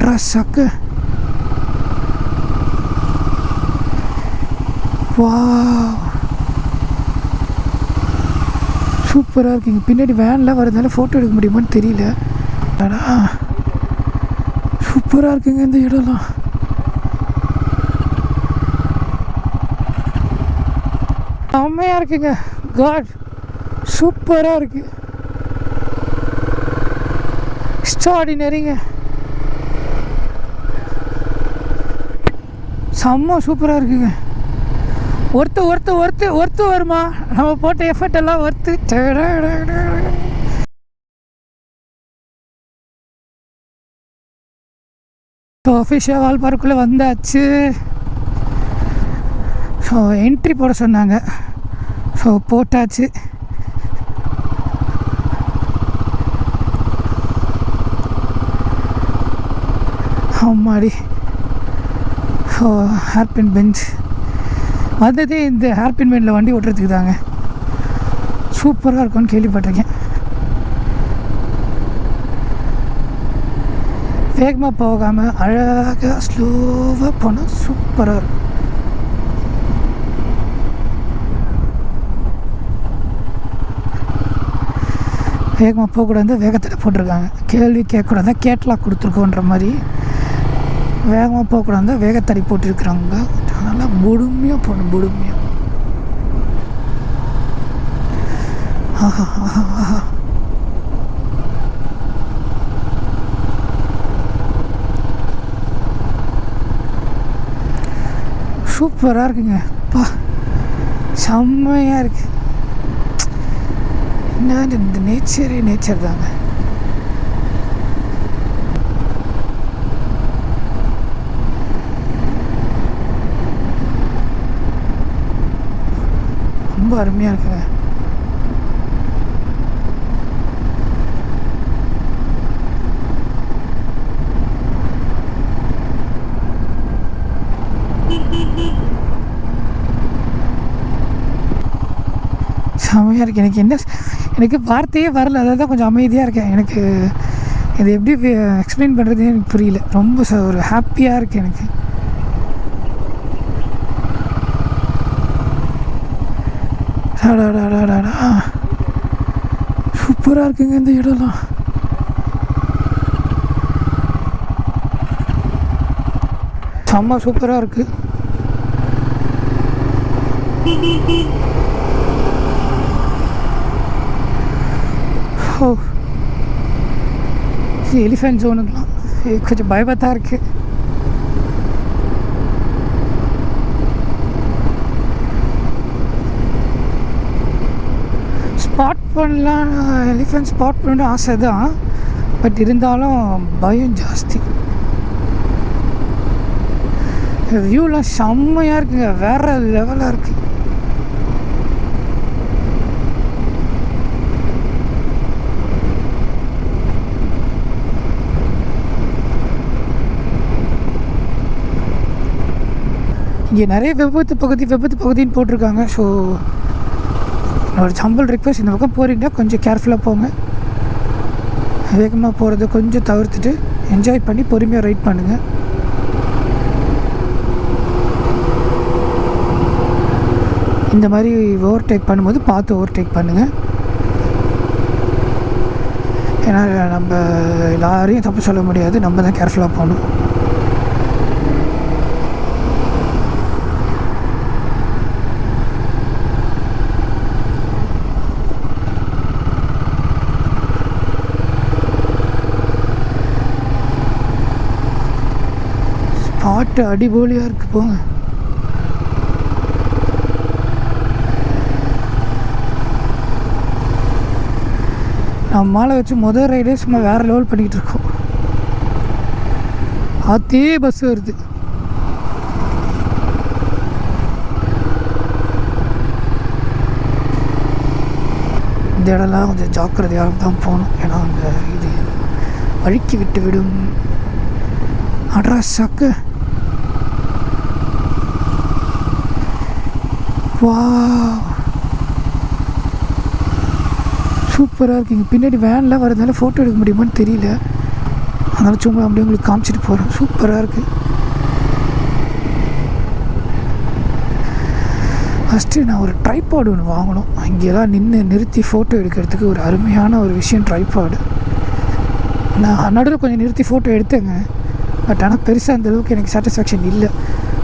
அட்ராஸாக்கு வா சூப்பராக இருக்குங்க. பின்னாடி வேன்லாம் வரதுனால ஃபோட்டோ எடுக்க முடியுமான்னு தெரியல. ஆனால் சூப்பராக இருக்குங்க இந்த இடம்லாம். செம்மையாக இருக்குங்க. காட் சூப்பராக இருக்குது. எக்ஸ்ட்ராடினரிங்க. செம்ம சூப்பராக இருக்குங்க. ஒர்த்து வருமா? நம்ம போட்ட எஃபர்ட் எல்லாம் ஒர்த்து. ஸோ அஃபிஷியல் வால்பாறைக்குள்ளே வந்தாச்சு. ஸோ என்ட்ரி போட சொன்னாங்க. ஸோ போட்டாச்சு. ஆமாடி. ஸோ ஹேர்பின் பெஞ்ச் வந்ததே இந்த ஹேர்பின் பெஞ்சில் வண்டி ஓட்டுறதுக்கு தாங்க. சூப்பராக இருக்கும்னு கேள்விப்பட்டிருக்கேன். வேகமாக போகாமல் அழகாக ஸ்லோவாக போனால் சூப்பராக இருக்கும். வேகமாக போகக்கூடாது, வேகத்தில் போட்டிருக்காங்க. கேள்வி கேட்கக்கூடாது, கேட்லாக் கொடுத்துருக்கோன்ற மாதிரி. வேகமாக போகக்கூடாது, வேகத்தடி போட்டிருக்கிறாங்க. அதனால் முழுமையாக போகணும், முழுமையாக. ஆஹா ஆஹா ஆஹா. சூப்பராக இருக்குங்க. பா செம்மையாக இருக்குது. என்ன இந்த நேச்சர் தாங்க. ரொம்ப அருமையாக இருக்குங்க. செம்மையாக இருக்குது. எனக்கு வார்த்தையே வரல. அதாவது தான் கொஞ்சம் அமைதியாக இருக்கேன். எனக்கு இது எப்படி எக்ஸ்பிளைன் பண்ணுறதுன்னு எனக்கு புரியல. ரொம்ப ஒரு ஹாப்பியாக இருக்குது எனக்கு. சூப்பராக இருக்குங்க இந்த இடம்லாம். செம்ம சூப்பராக இருக்குது. ஓ எலிஃபென்ட் ஜோனுங்களாம் கொஞ்சம் பயமாக இருக்குது. ஸ்பாட் பண்ணலாம், எலிஃபென்ட் ஸ்பாட் பண்ணணும்னு ஆசை தான். பட் இருந்தாலும் பயம் ஜாஸ்தி. வியூலாம் செம்மையாக இருக்குங்க. வேறு லெவலாக இருக்குது. இங்கே நிறைய விபத்து பகுதின்னு போட்டிருக்காங்க. ஸோ ஒரு ஹம்பிள் ரிக்வெஸ்ட், இந்த பக்கம் போகிறீங்கன்னா கொஞ்சம் கேர்ஃபுல்லாக போங்க. வேகமாக போகிறத கொஞ்சம் தவிர்த்துட்டு என்ஜாய் பண்ணி பொறுமையாக ரைட் பண்ணுங்கள். இந்த மாதிரி ஓவர்டேக் பண்ணும்போது பார்த்து ஓவர்டேக் பண்ணுங்கள். ஏன்னா நம்ம எல்லாரையும் தப்பு சொல்ல முடியாது, நம்ம தான் கேர்ஃபுல்லாக போகணும். ஸ்பாட்டு அடிபொலியாக இருக்குது. போங்க. நம்ம மாலை வச்சு முதல் ரைடே சும்மா வேறு லெவல் பண்ணிக்கிட்டு இருக்கோம். அதே பஸ் வருது. இந்த இடம்லாம் கொஞ்சம் ஜாக்கிரதையாக தான் போகணும். ஏன்னா அந்த இது வழுக்கி விட்டு விடும். அட்ராஸாக்கு வா சூப்பராக இருக்குங்க. பின்னாடி வேன்லாம் வரதுனால ஃபோட்டோ எடுக்க முடியுமான்னு தெரியல. அதனால் சும்மா அப்படியே உங்களுக்கு காமிச்சிட்டு போகிறேன். சூப்பராக இருக்குது. ஃபஸ்ட்டு நான் ஒரு ட்ரைபாடு ஒன்று வாங்கணும். இங்கெல்லாம் நிறுத்தி ஃபோட்டோ எடுக்கிறதுக்கு ஒரு அருமையான ஒரு விஷயம் ட்ரைபாடு. நான் நடுவில் கொஞ்சம் நிறுத்தி ஃபோட்டோ எடுத்தேங்க. பட் ஆனால் பெருசாக அந்தளவுக்கு எனக்கு சாட்டிஸ்ஃபேக்ஷன் இல்லை.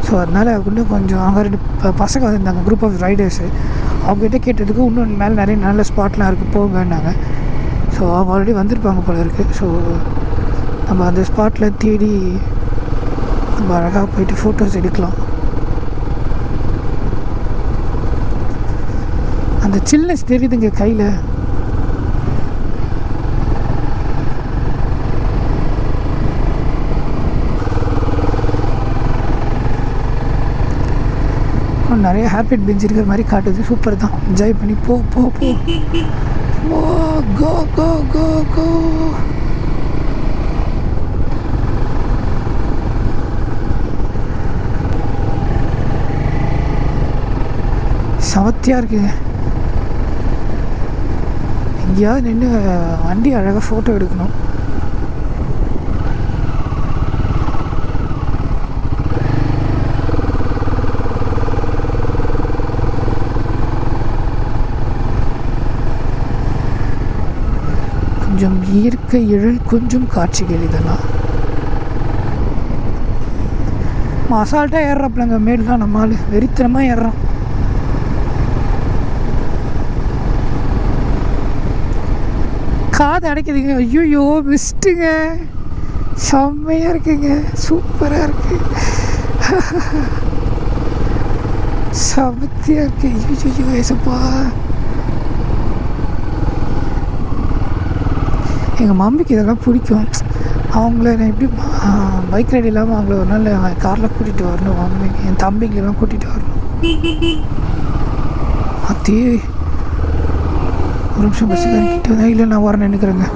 ஸோ அதனால் இன்னும் கொஞ்சம் அங்கே 2 பசங்க வந்திருந்தாங்க, குரூப் ஆஃப் ரைடர்ஸு. அவங்ககிட்ட கேட்டதுக்கு இன்னும் மேலே நிறைய நல்ல ஸ்பாட்லாம் இருக்குது போங்கன்னாங்க. ஸோ அவங்க ஆல்ரெடி வந்திருப்பாங்க போல இருக்குது. ஸோ நம்ம அந்த ஸ்பாட்டில் தேடி நம்ம அழகாக போயிட்டு ஃபோட்டோஸ் எடுக்கலாம். அந்த சில்னஸ் தெரியுதுங்க கையில். நிறைய ஹேபிட் பெஞ்ச் இருக்கிற மாதிரி காட்டுது. சூப்பர் தான். என்ஜாய் பண்ணி போ போ போ கோ கோ கோ கோ. சமத்தியாக இருக்குங்க. எங்கேயாவது நின்று வண்டி அழகாக ஃபோட்டோ எடுக்கணும். கொஞ்சம் இயற்கை எழில், கொஞ்சம் காட்சிகள். இதெல்லாம் அசால்ட்டாக ஏறுறாப்புலங்க மேடுலாம். நம்ம ஆள் வெறித்தனமாக ஏறுறோம். காது அடைக்குதுங்க. ஐயோ மிஸ்ட்டுங்க. செம்மையாக இருக்குங்க. சூப்பராக இருக்கு. சமத்தியாக இருக்கு. ஐயோ ஏசப்பா. எங்கள் மம்மிக்கு இதெல்லாம் பிடிக்கும். அவங்கள நான் எப்படி பைக் ரைடு இல்லாமல் அவங்கள ஒரு நாள் காரில் கூட்டிகிட்டு வரணும். அவங்க என் தம்பிங்களெல்லாம் கூட்டிகிட்டு வரணும். அத்தே ஒரு நிமிஷம் பஸ் கிட்ட வந்தேன். இல்லை நான் வரேன் நினைக்கிறேங்க.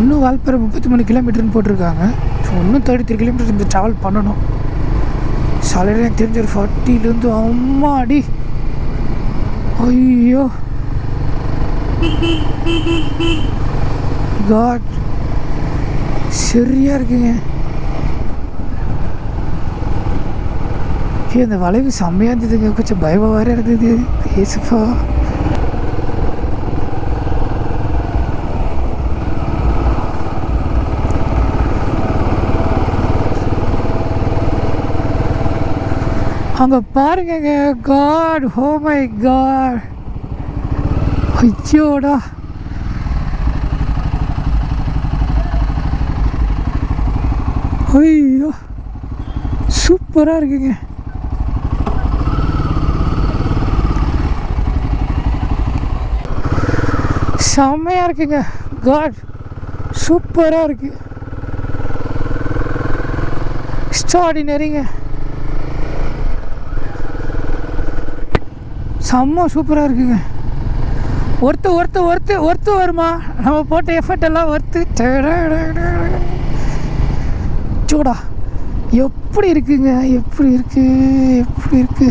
இன்னும் வால்பாறை 33 கிலோமீட்டர்னு போட்டிருக்காங்க. ஸோ இன்னும் 33 கிலோமீட்டர் இந்த ட்ராவல் பண்ணணும். சாலையில் எனக்கு தெரிஞ்ச ஒரு 40லேருந்து அம்மாடி. ஐயோ காட், சரியாக இருக்குங்க. அந்த வளைவு செம்மையாக இருந்ததுங்க. கொஞ்சம் பயமாக வேறு இருந்தது. ஏசுப்பா. அங்கே பாருங்க. God, oh my God. ஐயோடா. ஐயோ சூப்பராக இருக்குங்க. செம்மையாக இருக்குங்க. காட் சூப்பராக இருக்கு. எக்ஸ்ட்ராடினரிங்க. செம்ம சூப்பராக இருக்குங்க. ஒர்த்து வருமா? நம்ம போட்ட எஃபர்ட் எல்லாம் ஒர்த்து. சூடா எப்படி இருக்குங்க. எப்படி இருக்கு.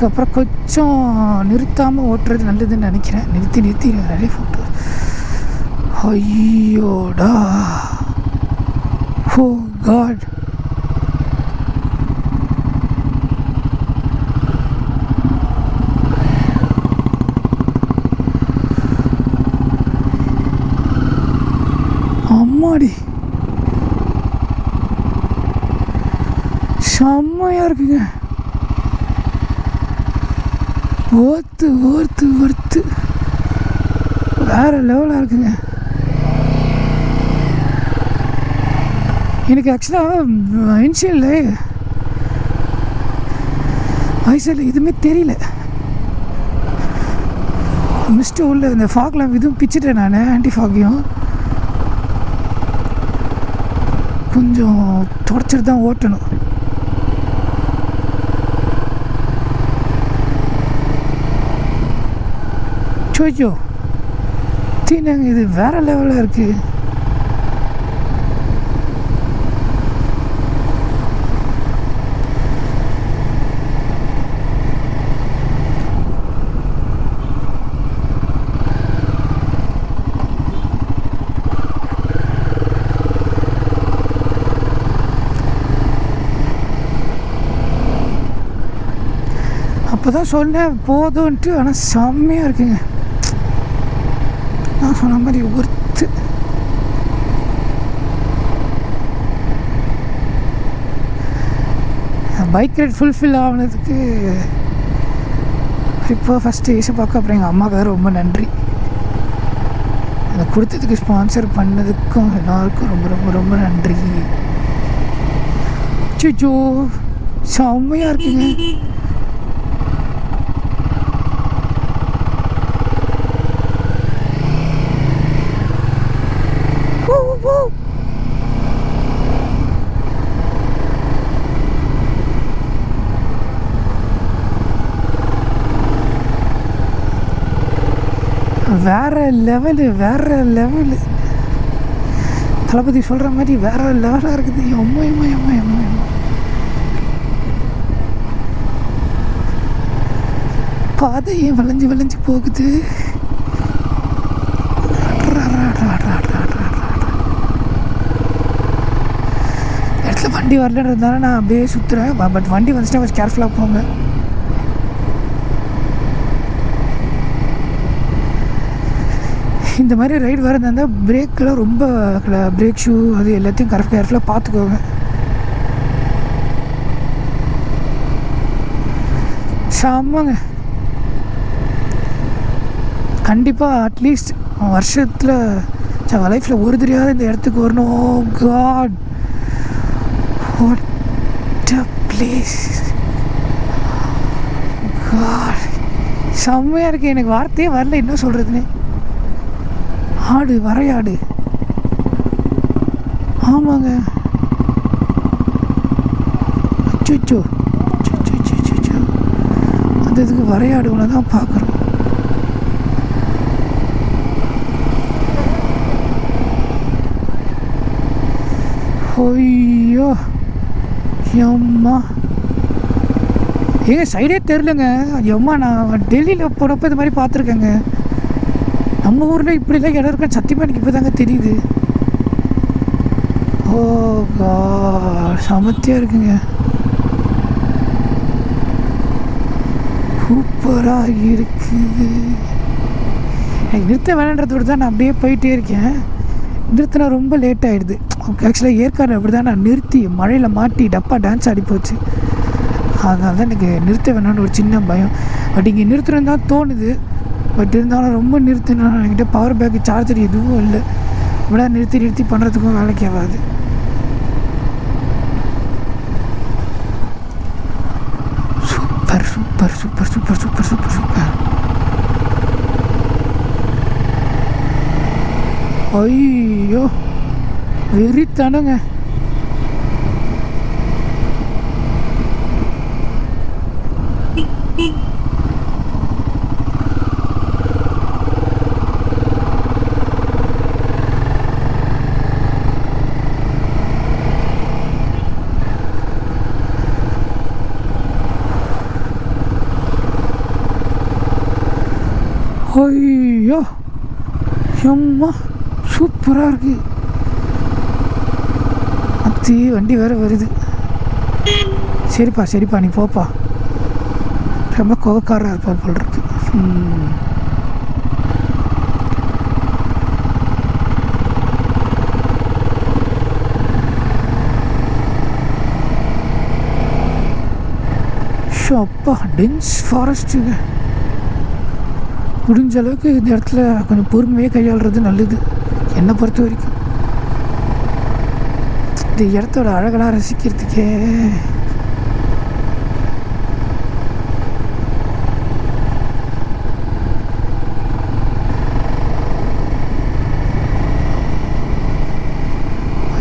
அதுக்கப்புறம் கொஞ்சம் நிறுத்தாமல் ஓட்டுறது நல்லதுன்னு நினைக்கிறேன். நிறுத்தி நிறைய ஃபோட்டோ. ஐயோடா. ஓ காட். அம்மாடி செம்மையாக இருக்குங்க. ஒர்த்து வேறு லெவலாக இருக்குங்க. எனக்கு ஆக்சுவலாக இன்ஷியலில் வயசில் எதுவுமே தெரியல. மிஸ்ட்டு உள்ள இந்த ஃபாக்லாம் இதுவும் பிச்சுட்டேன் நான். ஆன்டி ஃபாக்கையும் கொஞ்சம் தொடச்சிட்டு தான் ஓட்டணும். சோச்சோ தீனங்க, இது வேறு லெவலில் இருக்குது. அப்போ தான் சொன்னேன் போதும்ன்ட்டு, ஆனால் செம்மையாக இருக்குங்க. நான் சொன்ன மாதிரி ஒர்த்து. பைக் ரைட் ஃபுல்ஃபில் ஆனதுக்கு இப்போ ஃபஸ்ட்டு ஏசி பார்க்க, அப்புறம் எங்கள் அம்மாவுக்கு ரொம்ப நன்றி. அதை கொடுத்ததுக்கு, ஸ்பான்சர் பண்ணதுக்கும் எல்லாருக்கும் ரொம்ப ரொம்ப ரொம்ப நன்றி. சிச்சோ செம்மையாக இருக்குங்க. வேறு லெவலு, வேறு லெவலு. தளபதி சொல்கிற மாதிரி வேறு லெவலாக இருக்குது. எம்மா எம்மா எம்மா எம்மா எம்மா. பாதை ஏன் வளைஞ்சு வளைஞ்சு போகுது. இடத்துல வண்டி வரலன்றதுனால நான் அப்படியே சுற்றுறேன். பட் வண்டி வந்துச்சுன்னா கொஞ்சம் கேர்ஃபுல்லாக போங்க. இந்த மாதிரி ரைடு வரது இருந்தால் பிரேக்கெலாம் ரொம்ப, பிரேக் ஷூ அது எல்லாத்தையும் கேர்ஃபுல்லாக பார்த்துக்கோங்க. செம்மங்க. கண்டிப்பாக அட்லீஸ்ட் வருஷத்தில் லைஃப்பில் ஒரு தெரியாத இந்த இடத்துக்கு வரணும். God what a place. God செம்மையாக இருக்குது. எனக்கு வார்த்தையே வரல என்ன சொல்கிறதுன்னு. ஆடு, வரையாடு. ஆமாங்க. அச்சோ அந்த இதுக்கு வரையாடு ஒன்று தான் பார்க்குறோம். ஐயோ எம்மா, ஏங்க சைடே தெரிலங்க. எம்மா நான் டெல்லியில் போனப்போ இது மாதிரி பார்த்துருக்கேங்க. நம்ம ஊரில் இப்படிலாம் இடம் இருக்குன்னு சத்தியமாக எனக்கு இப்போ தாங்க தெரியுது. ஓ காட் சமத்தியாக இருக்குங்க. சூப்பராக இருக்குது. எனக்கு நிறுத்த வேணான்றதோடு தான் நான் அப்படியே போயிட்டே இருக்கேன். நிறுத்தினா ரொம்ப லேட் ஆகிடுது. ஆக்சுவலாக ஏற்காடு அப்படி தான் நான் நிறுத்தி மழையில் மாட்டி டப்பா டான்ஸ் ஆடி போச்சு. அதனால தான் எனக்கு நிறுத்த வேணான்னு ஒரு சின்ன பயம். பட் இங்கே நிறுத்தணும் தான் தோணுது. பட் இருந்தாலும் ரொம்ப நிறுத்தினா என்கிட்ட பவர் பேக்கு சார்ஜர் எதுவும் இல்லை. இவ்வளோ நிறுத்தி பண்ணுறதுக்கும் வேலைக்கு ஆகாது. Super super super super super super super. ஐயோ வெறித்தனங்க. ஐயோ எம்மா சூப்பராக இருக்கு. அத்தி வண்டி வேறு வருது. சரிப்பா நீ போப்பா. ரொம்ப கோவக்காரராக இருப்பார் போல் இருக்கு. அப்பா டென்ஸ் ஃபாரஸ்ட்டுங்க. முடிஞ்ச அளவுக்கு இந்த இடத்துல கொஞ்சம் பொறுமையாக கையாளுறது நல்லது என்னை பொறுத்த வரைக்கும். இந்த இடத்தோட அழகெல்லாம் ரசிக்கிறதுக்கே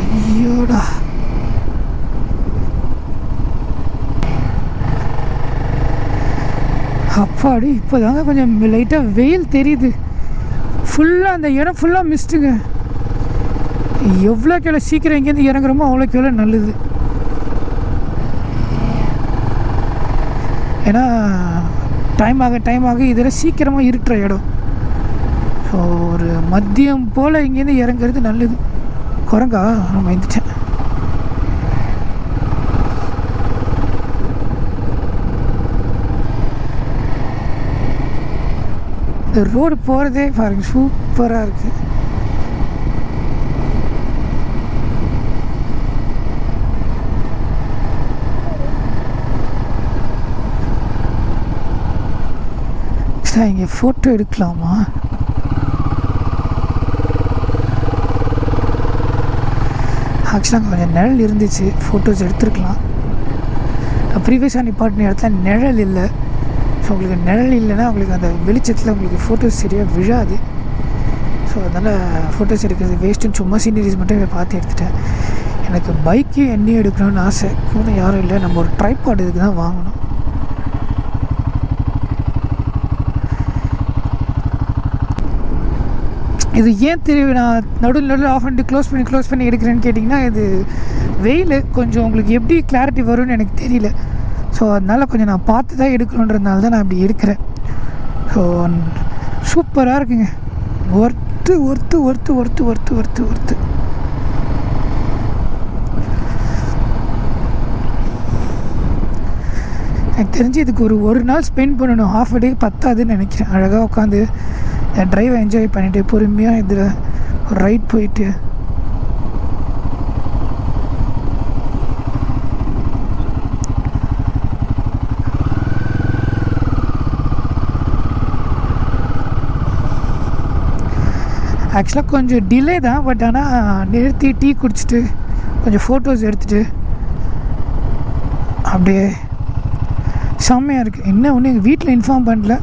ஐயோடா. அப்பாடி இப்போ தாங்க கொஞ்சம் லைட்டாக வெயில் தெரியுது. ஃபுல்லாக அந்த இடம் ஃபுல்லாக மிஸ்ட்டுங்க. எவ்வளோக்கு எவ்வளோ சீக்கிரம் இங்கேருந்து இறங்குறோமோ அவ்வளோக்கு எவ்வளோ நல்லது. ஏன்னா டைம் ஆக இதில் சீக்கிரமாக இருக்கிற இடம். ஸோ ஒரு மதியம் போல் இங்கேருந்து இறங்குறது நல்லது. குரங்கா நான் வந்துட்டேன். இந்த ரோடு போகிறதே பாருங்க சூப்பராக இருக்குது. இங்கே ஃபோட்டோ எடுக்கலாமா? ஆக்சுவலாக கொஞ்சம் நிழல் இருந்துச்சு, ஃபோட்டோஸ் எடுத்துருக்கலாம். ப்ரீவியஸாக நிப்பாட்டின இடத்துல நிழல் இல்லை. ஸோ உங்களுக்கு நிழல் இல்லைன்னா உங்களுக்கு அந்த வெளிச்சத்தில் உங்களுக்கு ஃபோட்டோஸ் சரியாக விழாது. ஸோ அதனால் ஃபோட்டோஸ் எடுக்கிறது வேஸ்ட்டுன்னு சும்மா சீனரிஸ் மட்டும் பார்த்து எடுத்துட்டேன். எனக்கு பைக்கு எண்ணெயும் எடுக்கணும்னு ஆசை. கூட யாரும் இல்லை. நம்ம ஒரு ட்ரைபாட் இதுக்கு தான் வாங்கணும். இது ஏன் தெரியும் நான் நடுவில் ஆஃப் பண்ணிட்டு க்ளோஸ் பண்ணி எடுக்கிறேன்னு கேட்டிங்கன்னா, இது வெயில் கொஞ்சம் உங்களுக்கு எப்படி கிளாரிட்டி வரும்னு எனக்கு தெரியல. ஸோ அதனால் கொஞ்சம் நான் பார்த்து தான் எடுக்கணுன்றதுனால தான் நான் இப்படி எடுக்கிறேன். ஸோ சூப்பராக இருக்குங்க. ஒர்த்து. எனக்கு தெரிஞ்சு இதுக்கு ஒரு நாள் ஸ்பெண்ட் பண்ணணும். ஹாஃப் அ டே பத்தாதுன்னு நினைக்கிறேன். அழகாக உட்காந்து என் ட்ரைவை என்ஜாய் பண்ணிவிட்டு பொறுமையாக இதில் ஒரு ரைட் போயிட்டு ஆக்சுவலாக கொஞ்சம் டிலே தான். பட் ஆனால் நிறுத்தி டீ குடிச்சிட்டு கொஞ்சம் ஃபோட்டோஸ் எடுத்துகிட்டு அப்படியே செம்மையாக இருக்குது. என்ன ஒன்று எங்கள் வீட்டில் இன்ஃபார்ம் பண்ணல.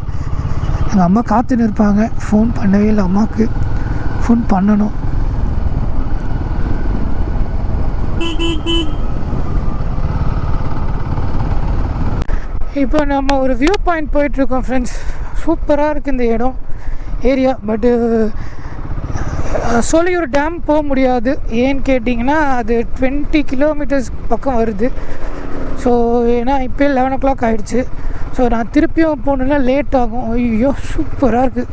எங்கள் அம்மா காத்துன்னு இருப்பாங்க. ஃபோன் பண்ணவே இல்லை. அம்மாவுக்கு ஃபோன் பண்ணணும். இப்போ நம்ம ஒரு வியூ பாயிண்ட் போயிட்டுருக்கோம் ஃப்ரெண்ட்ஸ். சூப்பராக இருக்குது இந்த இடம் ஏரியா. பட்டு சோலையூர் டேம் போக முடியாது. ஏன்னு கேட்டிங்கன்னா அது 20 கிலோமீட்டர்ஸ் பக்கம் வருது. ஸோ ஏன்னா இப்போ 11 o'clock ஆகிடுச்சு. ஸோ நான் திருப்பியும் போகணுன்னா லேட் ஆகும். ஐயோ சூப்பராக இருக்குது.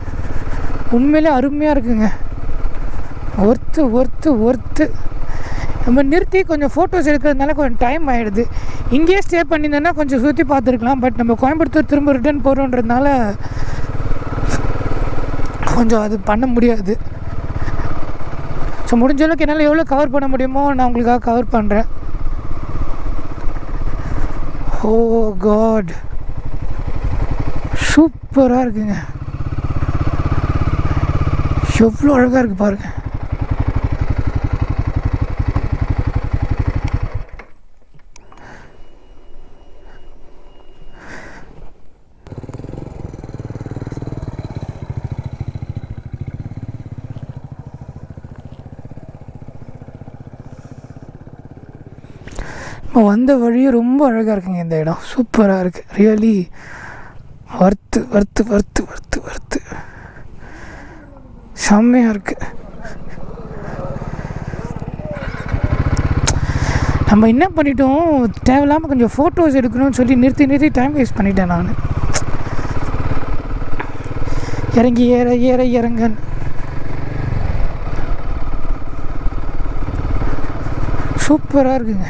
உண்மையிலே அருமையாக இருக்குங்க. ஒர்த்து. நம்ம நிறுத்தி கொஞ்சம் ஃபோட்டோஸ் எடுக்கிறதுனால கொஞ்சம் டைம் ஆகிடுது. இங்கேயே ஸ்டே பண்ணியிருந்தோன்னா கொஞ்சம் சுற்றி பார்த்துருக்கலாம். பட் நம்ம கோயம்புத்தூர் திரும்ப ரிட்டர்ன் போகிறோன்றதுனால கொஞ்சம் அது பண்ண முடியாது. ஸோ முடிஞ்ச அளவுக்கு என்னால் எவ்வளோ கவர் பண்ண முடியுமோ நான் உங்களுக்காக கவர் பண்ணுறேன். ஓ காட் சூப்பராக இருக்குங்க. எவ்வளோ அழகாக இருக்குது பாருங்கள். இப்போ வந்த வழியும் ரொம்ப அழகாக இருக்குங்க. இந்த இடம் சூப்பராக இருக்குது. ரியலி வர்த்து செம்மையாக இருக்குது. நம்ம என்ன பண்ணிட்டோம், தேவையில்லாமல் கொஞ்சம் ஃபோட்டோஸ் எடுக்கணும்னு சொல்லி நிறுத்தி டைம் வேஸ்ட் பண்ணிட்டேன் நான். இறங்கி இறங்க சூப்பராக இருக்குங்க.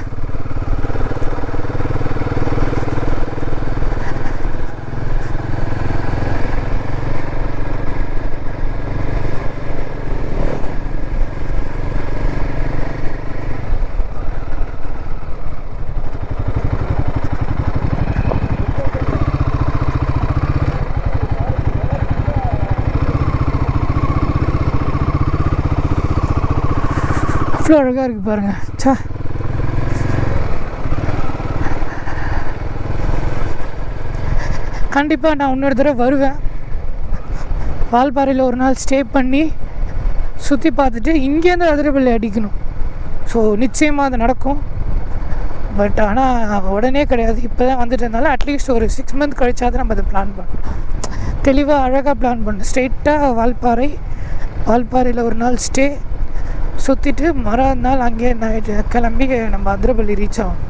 எவ்வளோ அழகாக இருக்குது பாருங்கள். சா கண்டிப்பாக நான் இன்னொரு தடவை வருவேன். வால்பாறையில் ஒரு நாள் ஸ்டே பண்ணி சுற்றி பார்த்துட்டு இங்கேருந்து அதிரப்பள்ளி அடிக்கணும். ஸோ நிச்சயமாக அது நடக்கும். பட் ஆனால் உடனே கிடையாது, இப்போ தான் வந்துட்டதுனால அட்லீஸ்ட் ஒரு 6 மந்த் கழிச்சாவது நம்ம அதை பிளான் பண்ணணும். தெளிவாக அழகாக பிளான் பண்ணணும். ஸ்ட்ரெயிட்டாக வால்பாறையில் ஒரு நாள் ஸ்டே சுற்றிட்டு மறுநாள் அங்கேயே நைட்டு கிளம்பி நம்ம அதிரப்பள்ளி ரீச் ஆகும்.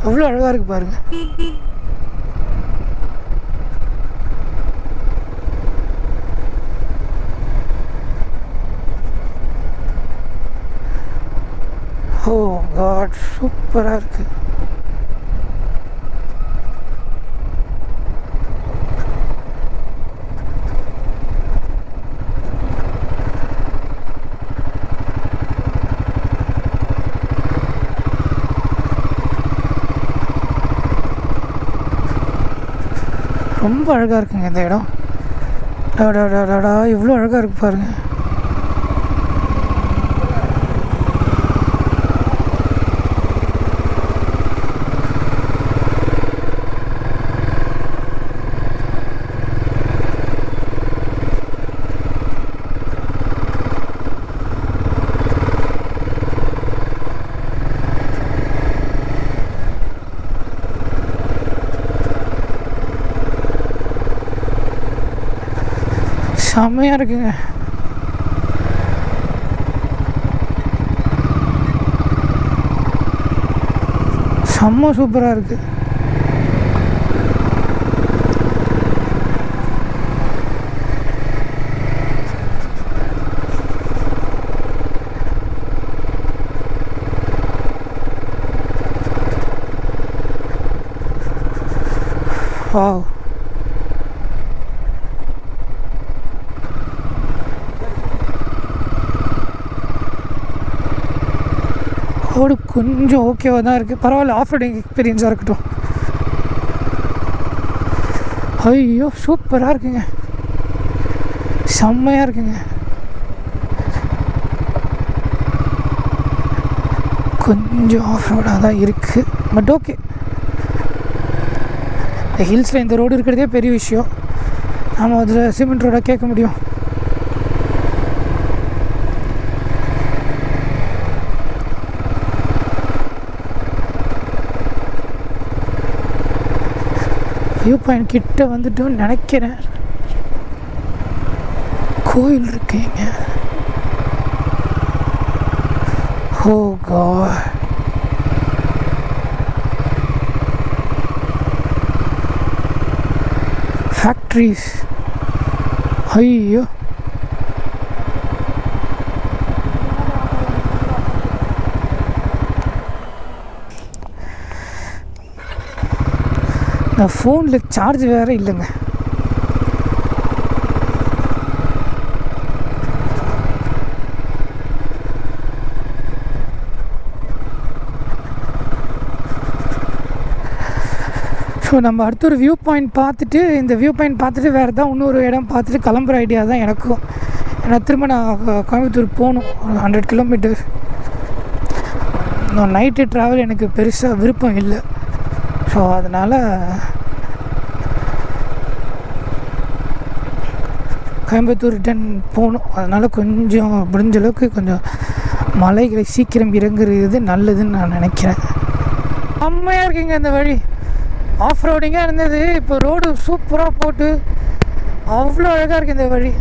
அவ்வளோ அழகாக இருக்குது பாருங்கள். ஓ காட், சூப்பராக இருக்குது. ரொம்ப அழகாக இருக்குங்க இந்த இடம். டாடா இவ்வளோ அழகாக இருக்குது பாருங்கள். செம்மையாக இருக்குங்க. செம்ம சூப்பராக இருக்குது. வாவ், ரோடு கொஞ்சம் ஓகேவாக தான் இருக்குது. பரவாயில்ல, ஆஃப் ரோடிங் எக்ஸ்பீரியன்ஸாக இருக்கட்டும். ஐயோ சூப்பராக இருக்குங்க, செம்மையாக இருக்குங்க. கொஞ்சம் ஆஃப் ரோடாக தான் இருக்குது, பட் ஓகே. இந்த ஹில்ஸில் இந்த ரோடு இருக்கிறதே பெரிய விஷயம். நம்ம அதில் சிமெண்ட் ரோடாக கேட்க முடியும். வியூ பாயிண்ட் கிட்ட வந்துட்டோன்னு நினைக்கிறேன். கோயில் இருக்குங்க. ஓ காட், ஃபேக்ட்ரிஸ். ஐயோ ஃபோனில் சார்ஜ் வேறு இல்லைங்க. ஸோ நம்ம அடுத்த ஒரு வியூ பாயிண்ட் பார்த்துட்டு, இந்த வியூ பாயிண்ட் பார்த்துட்டு வேறு தான் இன்னொரு இடம் பார்த்துட்டு கிளம்புற ஐடியா தான் எனக்கும். ஏன்னா திரும்ப நான் கோயம்புத்தூர் போகணும், 100 கிலோமீட்டர். நைட்டு ட்ராவல் எனக்கு பெருசாக விருப்பம் இல்லை. ஸோ அதனால் கோயம்புத்தூர் ரிட்டன் போகணும். அதனால் கொஞ்சம் முடிஞ்ச அளவுக்கு கொஞ்சம் மலைகளை சீக்கிரம் இறங்குறது நல்லதுன்னு நான் நினைக்கிறேன். செம்மையாக இருக்குங்க இந்த வழி. ஆஃப் ரோடிங்காக இருந்தது, இப்போ ரோடு சூப்பராக போட்டு அவ்வளோ அழகாக இருக்குது இந்த வழி.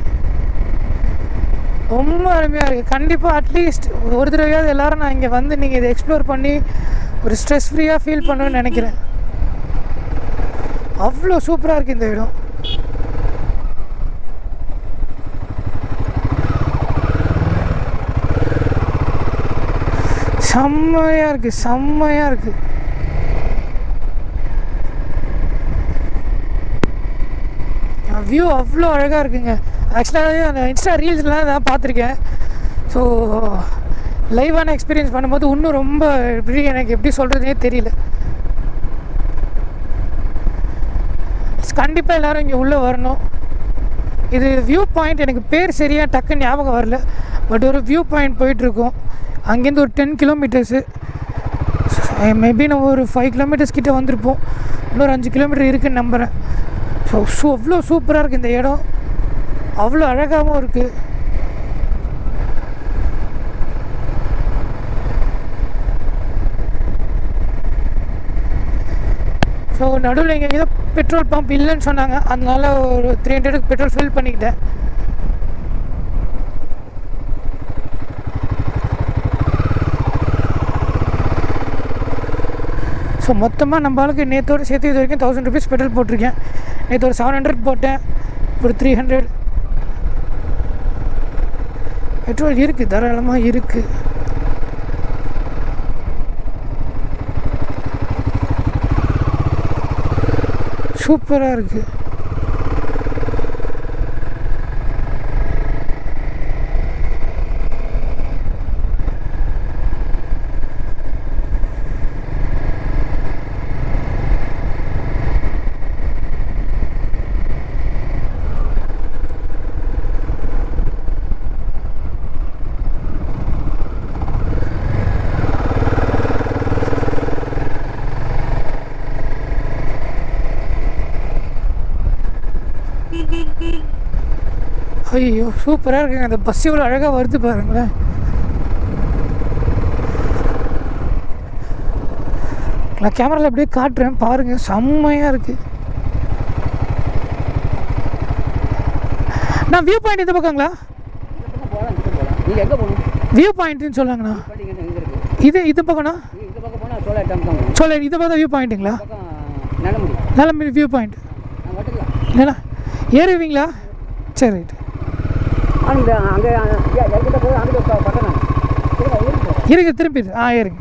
ரொம்ப அருமையாக இருக்குது. கண்டிப்பாக அட்லீஸ்ட் ஒரு தடவையாவது எல்லோரும் நான் இங்கே வந்து நீங்கள் இதை எக்ஸ்ப்ளோர் பண்ணி ஒரு ஸ்ட்ரெஸ் ஃப்ரீயாக ஃபீல் பண்ணுவேன்னு நினைக்கிறேன். அவ்வளோ சூப்பராக இருக்குது இந்த இடம். செம்மையாக இருக்குது, செம்மையாக இருக்குது. வியூ அவ்வளோ அழகாக இருக்குங்க. ஆக்சுவலாக அந்த இன்ஸ்டா ரீல்ஸ்லாம் தான் பார்த்துருக்கேன். ஸோ லைவான எக்ஸ்பீரியன்ஸ் பண்ணும்போது இன்னும் ரொம்ப எனக்கு எப்படி சொல்கிறதுனே தெரியல. கண்டிப்பாக எல்லோரும் இங்கே உள்ளே வரணும். இது வியூ பாயிண்ட், எனக்கு பேர் சரியாக டக்குன்னு ஞாபகம் வரல, பட் ஒரு வியூ பாயிண்ட் போயிட்டுருக்கோம். அங்கேருந்து ஒரு 10 கிலோமீட்டர்ஸு, மேபி நம்ம ஒரு 5 கிலோமீட்டர்ஸ் கிட்டே வந்திருப்போம். இன்னொரு 5 கிலோமீட்டர் இருக்குதுன்னு நம்புகிறேன். ஸோ அவ்வளோ சூப்பராக இருக்குது இந்த இடம், அவ்வளோ அழகாகவும் இருக்குது. ஸோ நடுவில் இங்கே ஏதோ பெட்ரோல் பம்ப் இல்லைன்னு சொன்னாங்க, அதனால ஒரு 300 பெட்ரோல் ஃபில் பண்ணிக்கிட்டேன். ஸோ மொத்தமாக நம்மளுக்கு நேற்றோடு சேர்த்து இது வரைக்கும் 1000 rupees பெட்ரோல் போட்டிருக்கேன். நேற்று ஒரு 700 போட்டேன், ஒரு 300 பெட்ரோல் இருக்குது, தாராளமாக இருக்குது. சூப்பராக இருக்குது. ஐயோ சூப்பராக இருக்குங்க. அந்த பஸ் இவ்வளோ அழகாக வருது பாருங்களேன். நான் கேமராவில் அப்படியே காட்டுறேன் பாருங்கள், செம்மையாக இருக்குது. நான் வியூ பாயிண்ட் இந்த பக்கங்களா? வியூ பாயிண்ட்டுன்னு சொல்லாங்கண்ணா. இது பக்கம்ண்ணா? சொல்ல இந்த பக்கம் வியூ பாயிண்ட்டுங்களா? நல்ல வியூ பாயிண்ட் இல்லைண்ணா, ஏறுவீங்களா? சரி ரைட்டு. இருக்கு திரும்பி ஏறுங்க.